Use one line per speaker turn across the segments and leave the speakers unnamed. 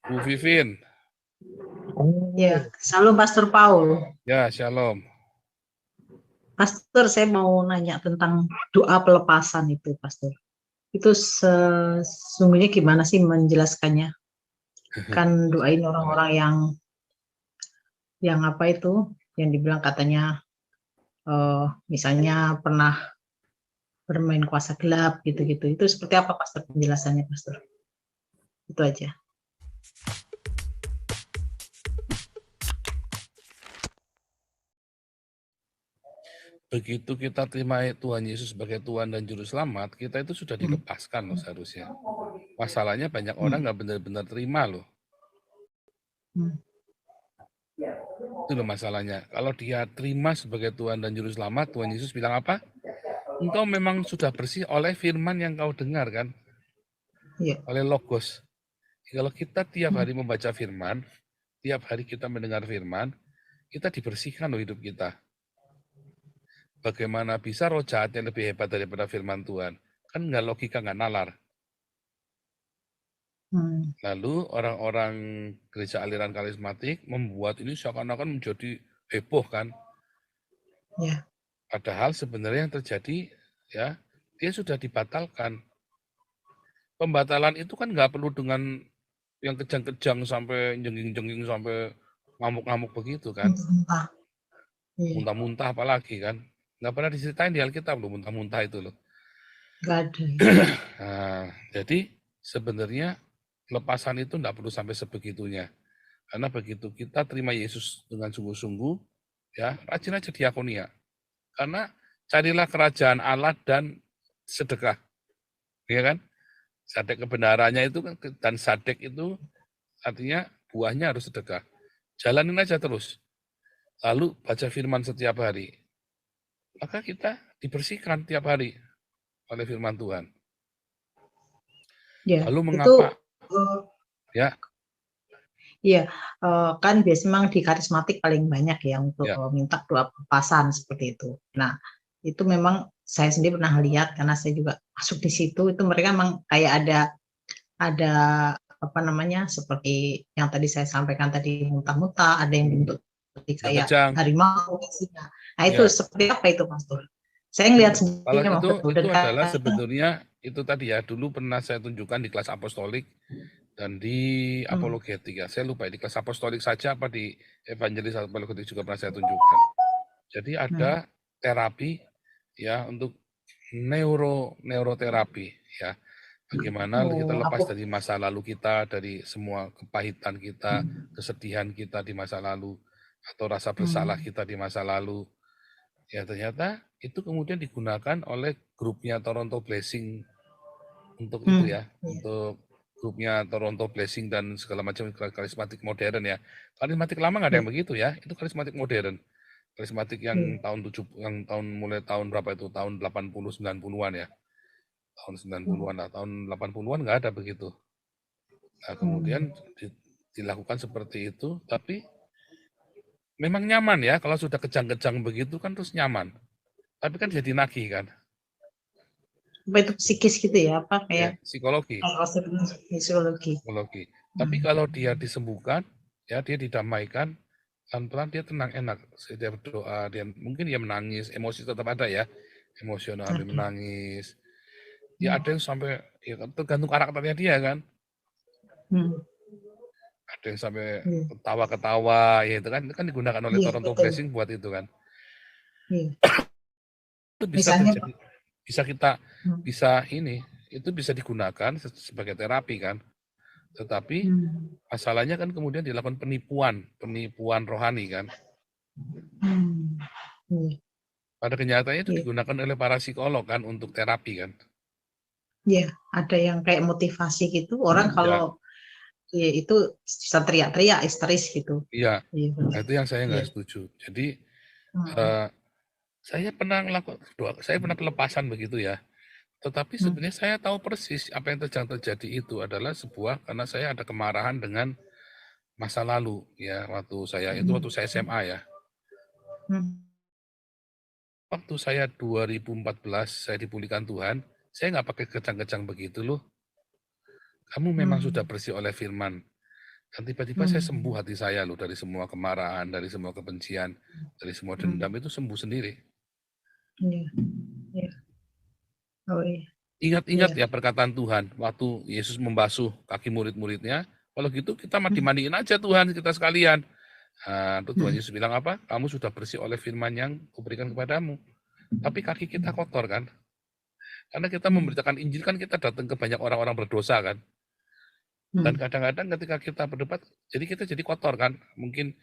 Bu Vivin.
Ya, Shalom Pastor Paul.
Ya, shalom.
Pastor, saya mau nanya tentang doa pelepasan itu, Pastor. Itu sesungguhnya gimana sih menjelaskannya? Kan doain orang-orang yang apa itu, yang dibilang katanya misalnya pernah bermain kuasa gelap gitu-gitu. Itu seperti apa, Pastor, penjelasannya, Pastor? Itu aja.
Begitu kita terima Tuhan Yesus sebagai Tuhan dan Juru Selamat, kita itu sudah dilepaskan loh seharusnya. Masalahnya banyak orang nggak benar-benar terima loh. Itu loh masalahnya. Kalau dia terima sebagai Tuhan dan Juru Selamat, Tuhan Yesus bilang apa? Engkau memang sudah bersih oleh firman yang kau dengar kan?
Iya.
Oleh Logos. Kalau kita tiap hari membaca firman, tiap hari kita mendengar firman, kita dibersihkan loh hidup kita. Bagaimana bisa roh jahat yang lebih hebat daripada firman Tuhan? Kan nggak logika, nggak nalar. Lalu orang-orang gereja aliran karismatik membuat ini seakan-akan menjadi heboh kan.
Ya.
Padahal sebenarnya yang terjadi, ya dia sudah dibatalkan. Pembatalan itu kan nggak perlu dengan yang kejang-kejang sampai jengking-jengking sampai ngamuk-ngamuk begitu kan. Muntah-muntah apalagi kan. Nggak pernah diceritain di Alkitab loh muntah-muntah itu loh.
Nggak ada.
Nah, jadi sebenarnya lepasan itu nggak perlu sampai sebegitunya. Karena begitu kita terima Yesus dengan sungguh-sungguh, ya rajin aja diakonia. Karena carilah kerajaan Allah dan sedekah. Ya kan? Sadek kebenarannya itu kan, dan sadek itu artinya buahnya harus sedekah. Jalanin aja terus. Lalu baca firman setiap hari. Maka kita dibersihkan tiap hari oleh firman Tuhan.
Ya,
Lalu
itu
mengapa? Ya.
Iya, kan biasanya memang di karismatik paling banyak ya untuk
Ya.
minta doa pelepasan seperti itu. Nah, itu memang saya sendiri pernah lihat karena saya juga masuk di situ. Itu mereka memang kayak ada apa namanya seperti yang tadi saya sampaikan tadi muntah-muntah, ada yang bentuk seperti kayak
Kejang.
harimau. Nah itu
Ya.
seperti apa itu, Pastor? Saya ngelihat
Kalau
sendiri memang betul.
itu adalah sebenarnya itu tadi ya, dulu pernah saya tunjukkan di kelas apostolik dan di apologetik ya. Saya lupa di kelas apostolik saja apa di evangelis apologetik juga pernah saya tunjukkan. Jadi ada terapi ya untuk neuroterapi ya. Bagaimana kita lepas dari masa lalu kita, dari semua kepahitan kita, kesedihan kita di masa lalu, atau rasa bersalah kita di masa lalu. Ya ternyata itu kemudian digunakan oleh grupnya Toronto Blessing untuk itu ya, untuk grupnya Toronto Blessing dan segala macam karismatik modern ya. Karismatik lama nggak ada yang begitu ya, itu karismatik modern. Karismatik yang mulai tahun berapa itu, tahun 80 90-an ya. Tahun 90-an lah, tahun 80-an nggak ada begitu. Nah, kemudian dilakukan seperti itu, tapi memang nyaman ya, kalau sudah kejang-kejang begitu kan terus nyaman. Tapi kan jadi nagih kan.
Apa itu psikis gitu ya? Apa kayak
psikologi.
Psikologi.
Tapi kalau dia disembuhkan, ya dia didamaikan, pelan-pelan dia tenang enak. Dia berdoa, dia mungkin dia menangis, emosi tetap ada ya, emosional dia menangis. Ya ada yang sampai ya tergantung karakternya dia kan. Ada yang sampai ketawa-ketawa, ya itu kan digunakan oleh Toronto Blessing buat itu kan. Itu bisa terjadi, itu bisa digunakan sebagai terapi kan. Tetapi masalahnya kan kemudian dilakukan penipuan rohani kan. Pada kenyataannya itu digunakan oleh para psikolog kan untuk terapi kan.
Iya, ada yang kayak motivasi gitu, orang kalau ya, itu bisa teriak-teriak, histeris gitu.
Iya, nah itu yang saya nggak setuju. Jadi saya pernah pelepasan begitu ya. Tetapi sebenarnya saya tahu persis apa yang terjadi itu adalah karena saya ada kemarahan dengan masa lalu ya, waktu saya SMA ya. Waktu saya 2014 saya dipulihkan Tuhan, saya nggak pakai kejang-kejang begitu loh. Kamu memang sudah bersih oleh firman. Dan tiba-tiba saya sembuh hati saya loh dari semua kemarahan, dari semua kebencian, dari semua dendam itu sembuh sendiri.
Iya. Iya. Oh iya.
Ingat-ingat
Iya.
ya perkataan Tuhan waktu Yesus membasuh kaki murid-muridnya. Kalau gitu kita dimandiin aja Tuhan kita sekalian. Nah, itu Tuhan Yesus bilang apa? Kamu sudah bersih oleh firman yang kuberikan kepadamu. Tapi kaki kita kotor kan? Karena kita memberitakan Injil kan kita datang ke banyak orang-orang berdosa kan? Dan kadang-kadang ketika kita berdebat, jadi kita jadi kotor kan? Mungkin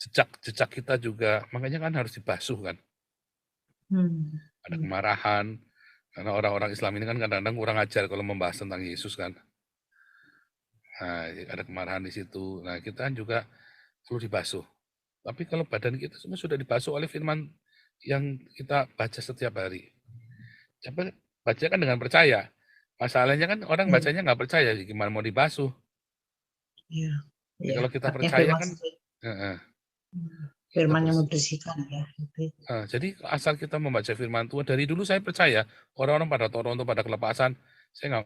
jejak kita juga, makanya kan harus dibasuh kan? Ada kemarahan, karena orang-orang Islam ini kan kadang-kadang kurang ajar kalau membahas tentang Yesus kan. Nah, ada kemarahan di situ. Nah, kita juga perlu dibasuh. Tapi kalau badan kita semua sudah dibasuh oleh firman yang kita baca setiap hari. Coba baca kan dengan percaya. Masalahnya kan orang bacanya nggak percaya, gimana mau dibasuh?
Iya.
Jadi kalau kita percaya kan,
firman yang membersihkan ya.
Jadi asal kita membaca firman Tuhan, dari dulu saya percaya orang-orang pada Toronto pada kelepasan, saya nggak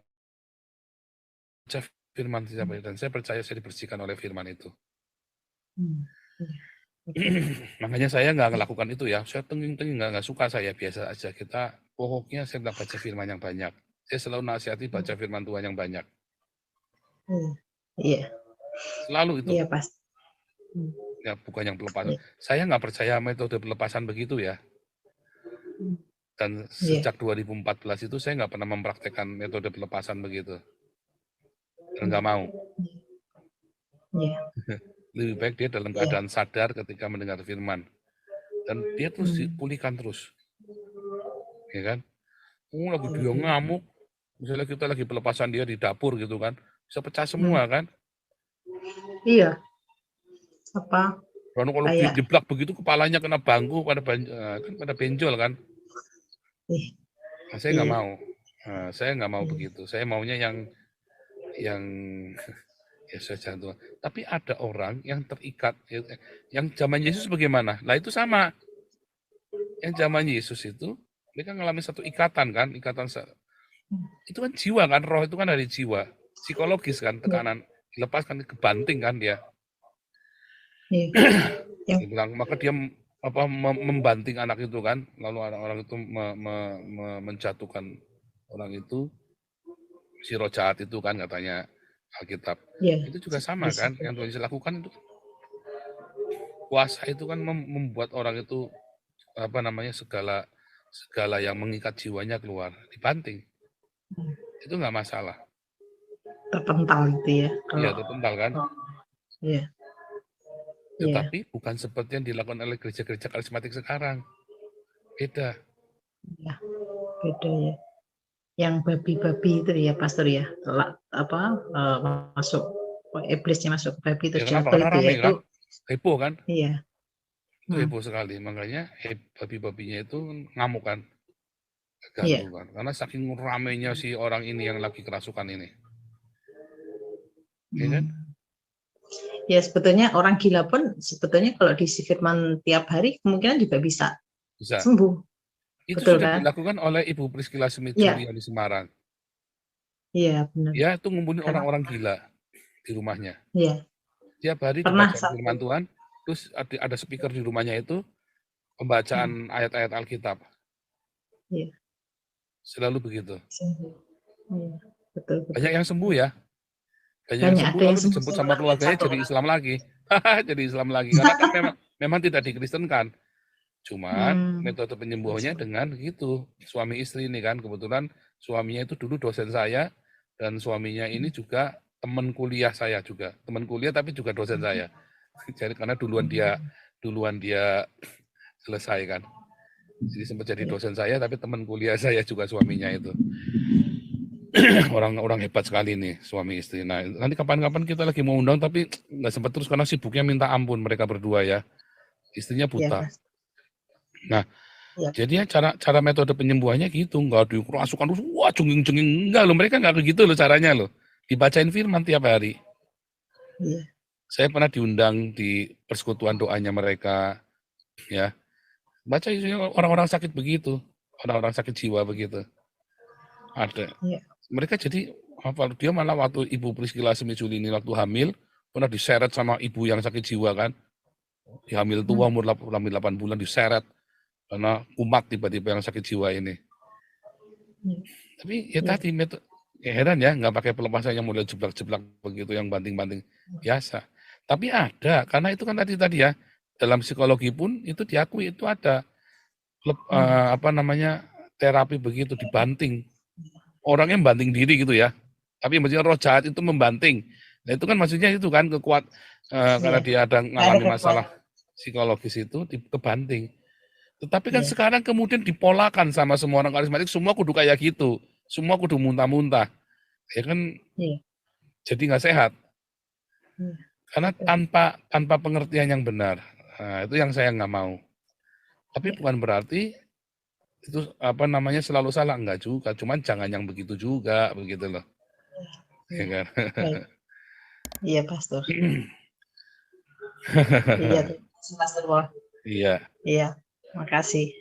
baca firman dan saya percaya saya dibersihkan oleh firman itu. Makanya saya nggak melakukan itu ya, saya tenging-tenging nggak suka, saya biasa aja. Kita pokoknya saya nggak baca firman yang banyak. Saya selalu nasihati baca firman Tuhan yang banyak.
Iya.
Selalu itu.
Iya pasti.
Ya bukan yang pelepasan. Saya nggak percaya metode pelepasan begitu ya. Dan sejak 2014 itu saya nggak pernah mempraktekkan metode pelepasan begitu. Dan nggak mau. Lebih baik dia dalam keadaan sadar ketika mendengar firman. Dan dia terus dipulihkan terus. Ya kan? Lagi dia ngamuk. Misalnya kita lagi pelepasan dia di dapur gitu kan. Bisa pecah semua kan?
Iya. Apa?
Karena kalau dijeblak begitu kepalanya kena bangku pada benjol kan? Nah, saya nggak mau. Nah, saya nggak mau begitu. Saya maunya yang ya saja Tuhan. Tapi ada orang yang terikat, yang zaman Yesus bagaimana? Nah itu sama. Yang zaman Yesus itu mereka ngalamin satu ikatan kan, itu kan jiwa kan, roh itu kan dari jiwa, psikologis kan, tekanan dilepaskan, kebanting kan dia. Dia bilang, maka dia membanting anak itu kan, lalu orang itu menjatuhkan orang itu, si roh jahat itu kan katanya Alkitab. Itu juga sama kan, yang Tuhan Yesus lakukan itu. Kuasa itu kan membuat orang itu segala yang mengikat jiwanya keluar, dibanting. Itu nggak masalah.
Terpental gitu ya.
Iya, terpental kan.
Iya.
Tetapi bukan seperti yang dilakukan oleh gereja-gereja karismatik sekarang. Beda.
Ya, beda ya. Yang babi-babi itu ya, pastor ya. Masuk iblisnya masuk babi itu
ya,
jatuh itu ya.
Kan? Heboh kan?
Iya.
Itu heboh sekali. Makanya babi-babinya itu ngamuk kan. Ganggu kan. Karena saking ramainya si orang ini yang lagi kerasukan ini. Iya kan?
Ya sebetulnya orang gila pun sebetulnya kalau diisi firman tiap hari kemungkinan juga bisa sembuh.
Itu
betul,
sudah
kan?
dilakukan oleh Ibu Priscilla Smith-Julian di Semarang.
Iya benar.
Ya itu ngumpulin orang-orang gila di rumahnya.
Iya.
Tiap hari dibaca firman Tuhan, terus ada speaker di rumahnya itu pembacaan ayat-ayat Alkitab.
Iya.
Selalu begitu.
Iya, betul.
Banyak yang sembuh ya. Banyak yang sembuh lalu dijemput sama keluarganya jadi Islam lagi. Jadi Islam lagi. Karena kan memang tidak dikristenkan. Cuman metode penyembuhannya dengan gitu. Suami istri ini kan. Kebetulan suaminya itu dulu dosen saya. Dan suaminya ini juga teman kuliah saya juga. Teman kuliah tapi juga dosen saya. Jadi karena duluan dia selesai kan. Jadi sempat jadi dosen saya tapi teman kuliah saya juga suaminya itu. Orang-orang hebat sekali nih suami istri. Nah nanti kapan-kapan kita lagi mau undang tapi nggak sempat terus karena sibuknya minta ampun mereka berdua ya. Istrinya buta. Nah jadi cara metode penyembuhannya gitu, nggak dikerasukan terus wah jenging-jenging, enggak loh, mereka nggak begitu loh caranya loh. Dibacain firman tiap hari. Saya pernah diundang di persekutuan doanya mereka ya. Baca orang-orang sakit begitu, orang-orang sakit jiwa begitu. Ada. Mereka jadi dia malah waktu Ibu Priscilla Smith-Julian ini waktu hamil, pernah diseret sama ibu yang sakit jiwa kan, hamil tua umur 8 bulan diseret karena kumat tiba-tiba yang sakit jiwa ini. Tapi ya tadi heran ya nggak pakai pelepasan yang model jeblak-jeblak begitu yang banting-banting biasa. Tapi ada, karena itu kan tadi ya dalam psikologi pun itu diakui itu ada apa namanya terapi begitu dibanting. Orangnya banting diri gitu ya. Tapi maksudnya roh jahat itu membanting. Nah itu kan maksudnya itu kan karena dia ada mengalami masalah psikologis itu kebanting. Tetapi kan sekarang kemudian dipolakan sama semua orang karismatik, semua kudu kayak gitu. Semua kudu muntah-muntah. Ya kan jadi nggak sehat. Karena tanpa pengertian yang benar. Nah, itu yang saya nggak mau. Tapi bukan berarti itu apa namanya selalu salah, enggak juga. Cuman jangan yang begitu juga, begitu loh. Ya kan?
Iya, Pastor. Iya, Pastor.
Iya.
Iya, makasih.